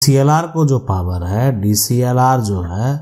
DCLR को जो power है, डीसीएलआर जो है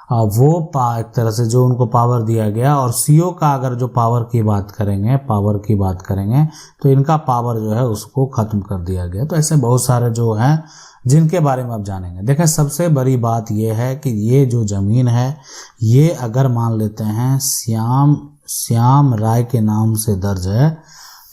वो एक तरह से जो उनको पावर दिया गया, और सीओ का अगर जो पावर की बात करेंगे तो इनका पावर जो है उसको खत्म कर दिया गया। तो ऐसे बहुत सारे जो हैं जिनके बारे में आप जानेंगे। देखें, सबसे बड़ी बात यह है कि ये जो जमीन है ये अगर मान लेते हैं श्याम राय के नाम से दर्ज है,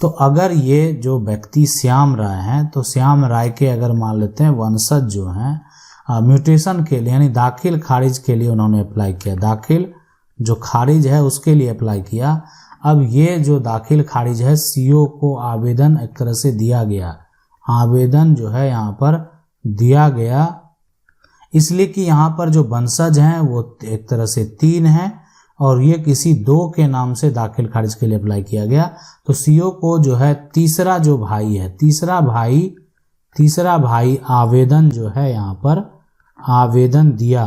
तो अगर ये जो व्यक्ति श्याम राय हैं तो श्याम राय के अगर मान लेते हैं वंशज जो हैं म्यूटेशन के लिए यानी दाखिल खारिज के लिए उन्होंने अप्लाई किया, दाखिल जो खारिज है उसके लिए अप्लाई किया। अब ये जो दाखिल खारिज है सीओ को आवेदन एक तरह से दिया गया, आवेदन जो है यहाँ पर दिया गया, इसलिए कि यहाँ पर जो वंशज हैं वो एक तरह से 3 हैं और ये किसी 2 के नाम से दाखिल खारिज के लिए अप्लाई किया गया। तो सीओ को जो है तीसरा जो भाई है, तीसरा भाई आवेदन जो है यहाँ पर आवेदन दिया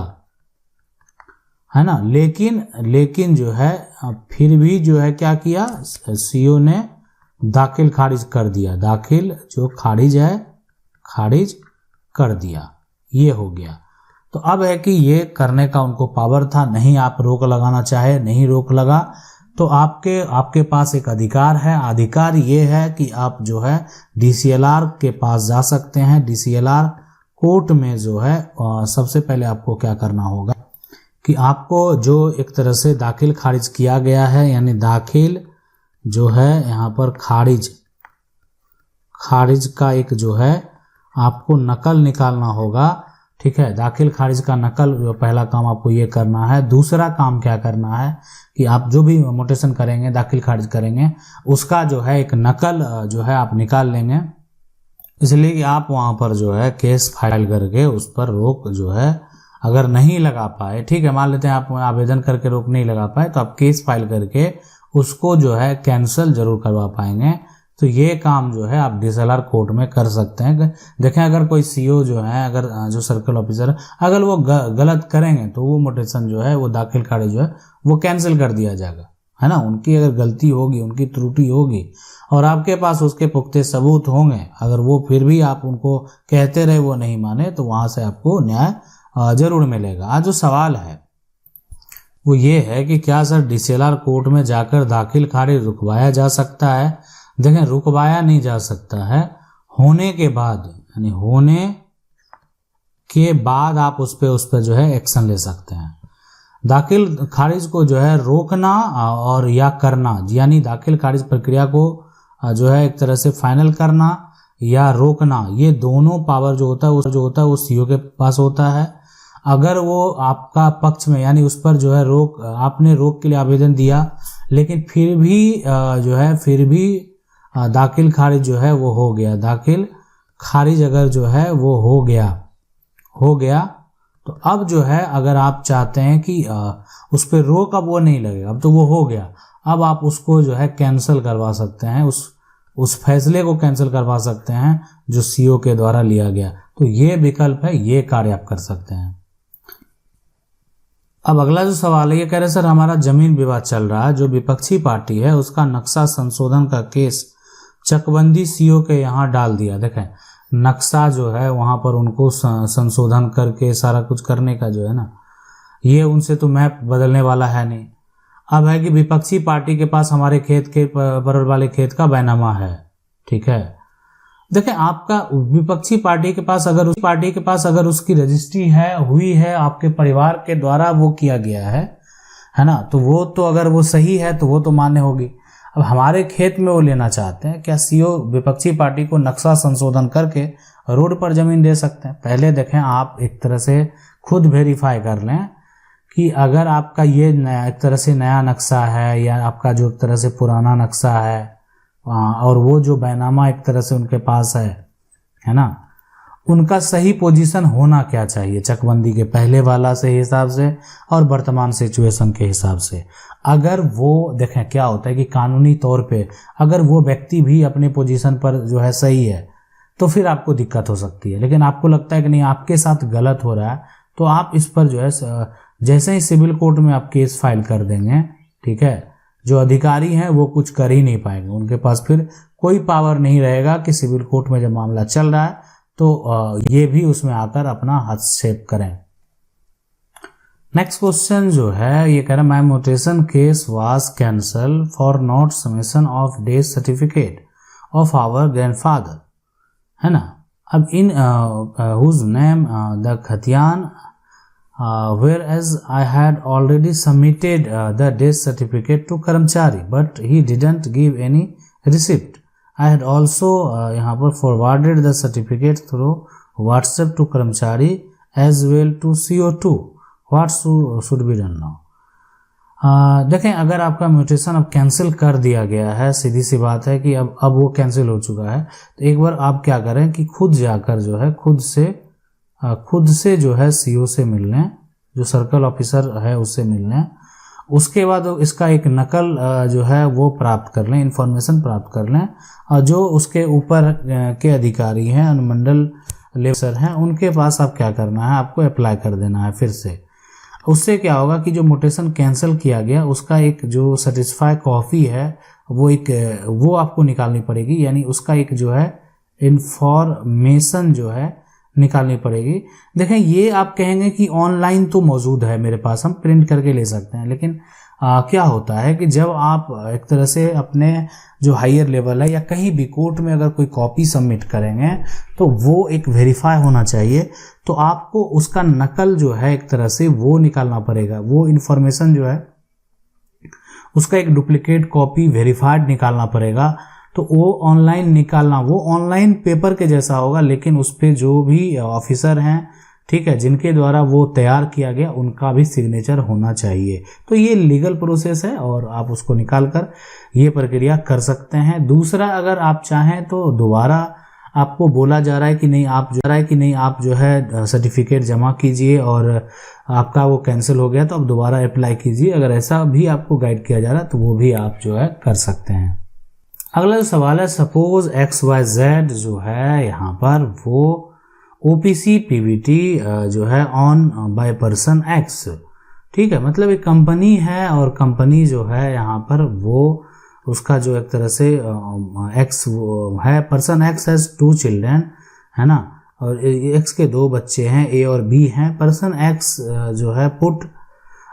है ना, लेकिन जो है फिर भी जो है क्या किया, सीओ ने दाखिल खारिज कर दिया, दाखिल जो खारिज है खारिज कर दिया, ये हो गया। तो अब है कि ये करने का उनको पावर था, नहीं आप रोक लगाना चाहे नहीं रोक लगा, तो आपके पास एक अधिकार है, अधिकार ये है कि आप जो है डीसीएलआर के पास जा सकते हैं। डीसीएलआर कोर्ट में जो है सबसे पहले आपको क्या करना होगा कि आपको जो एक तरह से दाखिल खारिज किया गया है, यानी दाखिल जो है यहाँ पर खारिज का एक जो है आपको नकल निकालना होगा, ठीक है। दाखिल खारिज का नकल जो पहला काम आपको ये करना है। दूसरा काम क्या करना है कि आप जो भी म्यूटेशन करेंगे, दाखिल खारिज करेंगे, उसका जो है एक नकल जो है आप निकाल लेंगे, इसलिए कि आप वहाँ पर जो है केस फाइल करके उस पर रोक जो है अगर नहीं लगा पाए, ठीक है, मान लेते हैं आप आवेदन करके रोक नहीं लगा पाए, तो आप केस फाइल करके उसको जो है कैंसिल जरूर करवा पाएंगे। तो ये काम जो है आप डीसीएलआर कोर्ट में कर सकते हैं। देखें, अगर कोई सीओ जो है, अगर जो सर्कल ऑफिसर अगर वो गलत करेंगे तो वो म्यूटेशन जो है, वो दाखिल खारिज जो है वो कैंसिल कर दिया जाएगा, है ना। उनकी अगर गलती होगी, उनकी त्रुटि होगी और आपके पास उसके पुख्ते सबूत होंगे, अगर वो फिर भी आप उनको कहते रहे वो नहीं माने, तो वहां से आपको न्याय जरूर मिलेगा। आज जो सवाल है वो ये है कि क्या सर डीसीएलआर कोर्ट में जाकर दाखिल खारिज रुकवाया जा सकता है? देखें, रुकवाया नहीं जा सकता है, होने के बाद, यानी होने के बाद आप उस पर जो है एक्शन ले सकते हैं। दाखिल खारिज को जो है रोकना और या करना, यानी दाखिल खारिज प्रक्रिया को जो है एक तरह से फाइनल करना या रोकना, ये दोनों पावर जो होता है वो सीओ के पास होता है। अगर वो आपका पक्ष में, यानी उस पर जो है आपने रोक के लिए आवेदन दिया, लेकिन फिर भी दाखिल खारिज जो है वो हो गया, दाखिल खारिज अगर जो है वो हो गया, तो अब जो है अगर आप चाहते हैं कि उस पर रोक अब वो नहीं लगेगा, अब तो वो हो गया, अब आप उसको जो है कैंसिल करवा सकते हैं, उस फैसले को कैंसिल करवा सकते हैं जो सीओ के द्वारा लिया गया। तो ये विकल्प है, ये कार्य आप कर सकते हैं। अब अगला जो सवाल है, ये कह रहे सर हमारा जमीन विवाद चल रहा है, जो विपक्षी पार्टी है उसका नक्शा संशोधन का केस चकबंदी सीओ के यहाँ डाल दिया। देखें, नक्शा जो है वहां पर उनको संशोधन करके सारा कुछ करने का जो है ना, ये उनसे तो मैप बदलने वाला है नहीं। अब है कि विपक्षी पार्टी के पास हमारे खेत के परवल वाले खेत का बैनामा है, ठीक है। देखें, आपका विपक्षी पार्टी के पास अगर उसकी रजिस्ट्री हुई है आपके परिवार के द्वारा, वो किया गया है ना, तो वो तो अगर वो सही है तो वो तो मान्य होगी। अब हमारे खेत में वो लेना चाहते हैं, क्या सीओ विपक्षी पार्टी को नक्शा संशोधन करके रोड पर जमीन दे सकते हैं? पहले देखें, आप एक तरह से खुद वेरीफाई कर लें कि अगर आपका ये एक तरह से नया नक्शा है या आपका जो एक तरह से पुराना नक्शा है, और वो जो बैनामा एक तरह से उनके पास है ना, उनका सही पोजीशन होना क्या चाहिए चकबंदी के पहले वाला से हिसाब से और वर्तमान सिचुएशन के हिसाब से। अगर वो देखें, क्या होता है कि कानूनी तौर पे अगर वो व्यक्ति भी अपने पोजीशन पर जो है सही है तो फिर आपको दिक्कत हो सकती है, लेकिन आपको लगता है कि नहीं आपके साथ गलत हो रहा है, तो आप इस पर जो है जैसे ही सिविल कोर्ट में आप केस फाइल कर देंगे, ठीक है, जो अधिकारी हैं वो कुछ कर ही नहीं पाएंगे, उनके पास फिर कोई पावर नहीं रहेगा कि सिविल कोर्ट में जब मामला चल रहा है तो ये भी उसमें आकर अपना हस्तक्षेप करें। नेक्स्ट क्वेश्चन जो है ये कह रहा है my mutation case was cancelled for not submission of death certificate of our grandfather, है ना। अब इन हुज नेम द खतियान whereas I had already submitted the death certificate to कर्मचारी but he didn't give any receipt. I had also यहाँ पर forwarded the certificate through WhatsApp to कर्मचारी as well to CO2. What should be done now? देखें, अगर आपका mutation अब cancel कर दिया गया है, सीधी सी बात है कि अब वो कैंसिल हो चुका है, तो एक बार आप क्या करें कि खुद जाकर जो है खुद से जो है सीओ से मिल लें, जो सर्कल ऑफिसर है उससे मिल लें। उसके बाद इसका एक नकल जो है वो प्राप्त कर लें, इंफॉर्मेशन प्राप्त कर लें, और जो उसके ऊपर के अधिकारी हैं, अनुमंडल लेवल हैं, उनके पास आप क्या करना है, आपको अप्लाई कर देना है फिर से। उससे क्या होगा कि जो म्यूटेशन कैंसिल किया गया उसका एक जो सर्टिफाइड कॉपी है वो आपको निकालनी पड़ेगी, यानी उसका एक जो है इंफॉर्मेशन जो है निकालनी पड़ेगी। देखें, ये आप कहेंगे कि ऑनलाइन तो मौजूद है मेरे पास, हम प्रिंट करके ले सकते हैं, लेकिन क्या होता है कि जब आप एक तरह से अपने जो हायर लेवल है या कहीं भी कोर्ट में अगर कोई कॉपी सबमिट करेंगे तो वो एक वेरीफाई होना चाहिए, तो आपको उसका नकल जो है एक तरह से वो निकालना पड़ेगा, वो इन्फॉर्मेशन जो है उसका एक डुप्लीकेट कॉपी वेरीफाइड निकालना पड़ेगा। तो वो ऑनलाइन निकालना, वो ऑनलाइन पेपर के जैसा होगा, लेकिन उस पर जो भी ऑफिसर हैं, ठीक है, जिनके द्वारा वो तैयार किया गया उनका भी सिग्नेचर होना चाहिए। तो ये लीगल प्रोसेस है और आप उसको निकाल कर ये प्रक्रिया कर सकते हैं। दूसरा, अगर आप चाहें तो दोबारा आपको बोला जा रहा है कि नहीं आप जो है सर्टिफिकेट जमा कीजिए और आपका वो कैंसिल हो गया तो अब दोबारा अप्लाई कीजिए, अगर ऐसा भी आपको गाइड किया जा रहा है तो वो भी आप जो है कर सकते हैं। अगला जो सवाल है, सपोज XYZ जो है यहाँ पर वो OPC PBT जो है ऑन बाय पर्सन X, ठीक है, मतलब एक कंपनी है और कंपनी जो है यहाँ पर वो उसका जो एक तरह से X है, पर्सन X हैज 2 चिल्ड्रन, है ना, और X के 2 बच्चे हैं, A और B हैं। पर्सन X जो है put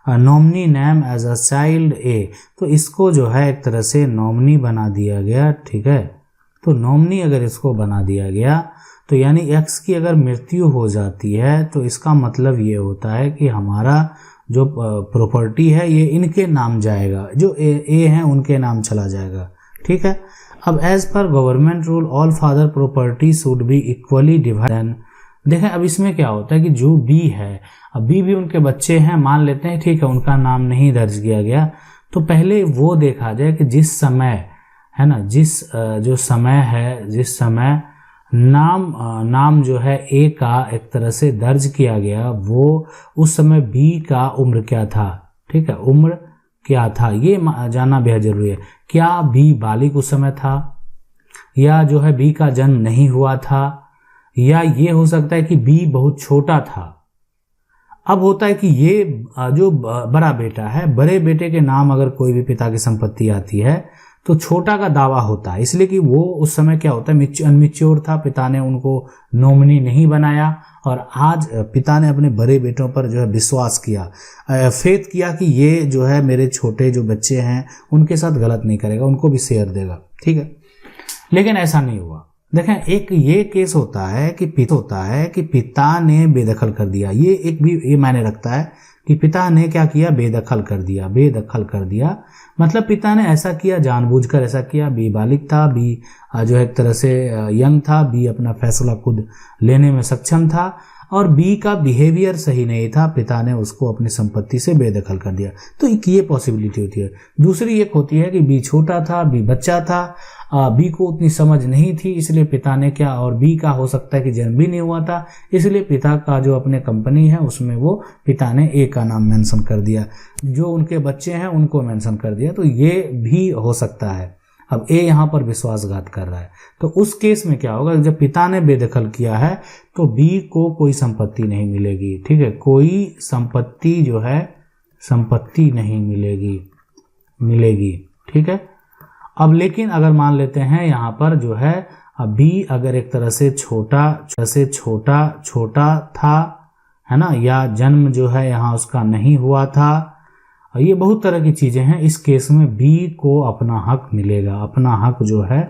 nominee name as a child A, तो इसको जो है एक तरह से नॉमिनी बना दिया गया, ठीक है। तो नॉमिनी अगर इसको बना दिया गया तो यानी X की अगर मृत्यु हो जाती है तो इसका मतलब ये होता है कि हमारा जो प्रॉपर्टी है ये इनके नाम जाएगा, जो A हैं उनके नाम चला जाएगा, ठीक है। अब as per government rule all father property should be equally divided. देखें, अब इसमें क्या होता है कि जो B है, अब B भी उनके बच्चे हैं, मान लेते हैं, ठीक है, उनका नाम नहीं दर्ज किया गया, तो पहले वो देखा जाए कि जिस समय है ना, जिस समय नाम जो है A का एक तरह से दर्ज किया गया, वो उस समय B का उम्र क्या था, ठीक है, उम्र क्या था, ये जानना बेहद जरूरी है। क्या B बालिग उस समय था, या जो है B का जन्म नहीं हुआ था, या ये हो सकता है कि B बहुत छोटा था। अब होता है कि ये जो बड़ा बेटा है, बड़े बेटे के नाम अगर कोई भी पिता की संपत्ति आती है तो छोटा का दावा होता है, इसलिए कि वो उस समय क्या होता है अनमिच्योर था, पिता ने उनको नॉमिनी नहीं बनाया, और आज पिता ने अपने बड़े बेटों पर जो है विश्वास किया, फेथ किया कि ये जो है मेरे छोटे जो बच्चे हैं उनके साथ गलत नहीं करेगा, उनको भी शेयर देगा, ठीक है। लेकिन ऐसा नहीं हुआ। देखें, एक ये केस होता है कि पिता ने बेदखल कर दिया, ये एक भी ये मायने रखता है कि पिता ने क्या किया, बेदखल कर दिया, मतलब पिता ने ऐसा किया, जानबूझकर ऐसा किया। B बालिग था, B जो है एक तरह से यंग था, B अपना फैसला खुद लेने में सक्षम था, और B का बिहेवियर सही नहीं था, पिता ने उसको अपनी संपत्ति से बेदखल कर दिया। तो एक ये पॉसिबिलिटी होती है। दूसरी एक होती है कि B छोटा था, B बच्चा था, B को उतनी समझ नहीं थी, इसलिए पिता ने क्या, और B का हो सकता है कि जन्म भी नहीं हुआ था, इसलिए पिता का जो अपने कंपनी है उसमें वो पिता ने A का नाम मेंशन कर दिया, जो उनके बच्चे हैं उनको मेंशन कर दिया, तो ये भी हो सकता है। अब A यहाँ पर विश्वासघात कर रहा है, तो उस केस में क्या होगा, जब पिता ने बेदखल किया है तो B को कोई संपत्ति नहीं मिलेगी, ठीक है, कोई संपत्ति जो है संपत्ति नहीं मिलेगी, ठीक है। अब लेकिन अगर मान लेते हैं यहाँ पर जो है अब बी अगर एक तरह से छोटा था, है ना, या जन्म जो है यहाँ उसका नहीं हुआ था, ये बहुत तरह की चीजें हैं। इस केस में बी को अपना हक मिलेगा, अपना हक जो है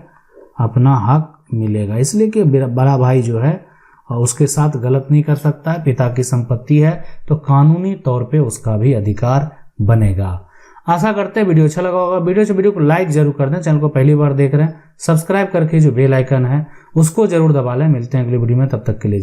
अपना हक मिलेगा, इसलिए कि बड़ा भाई जो है उसके साथ गलत नहीं कर सकता है, पिता की संपत्ति है तो कानूनी तौर पे उसका भी अधिकार बनेगा। आशा करते हैं वीडियो अच्छा लगा होगा। वीडियो को लाइक जरूर कर दें। चैनल को पहली बार देख रहे हैं, सब्सक्राइब करके जो बेल आइकन है उसको जरूर दबा लें। मिलते हैं अगली वीडियो में, तब तक के लिए।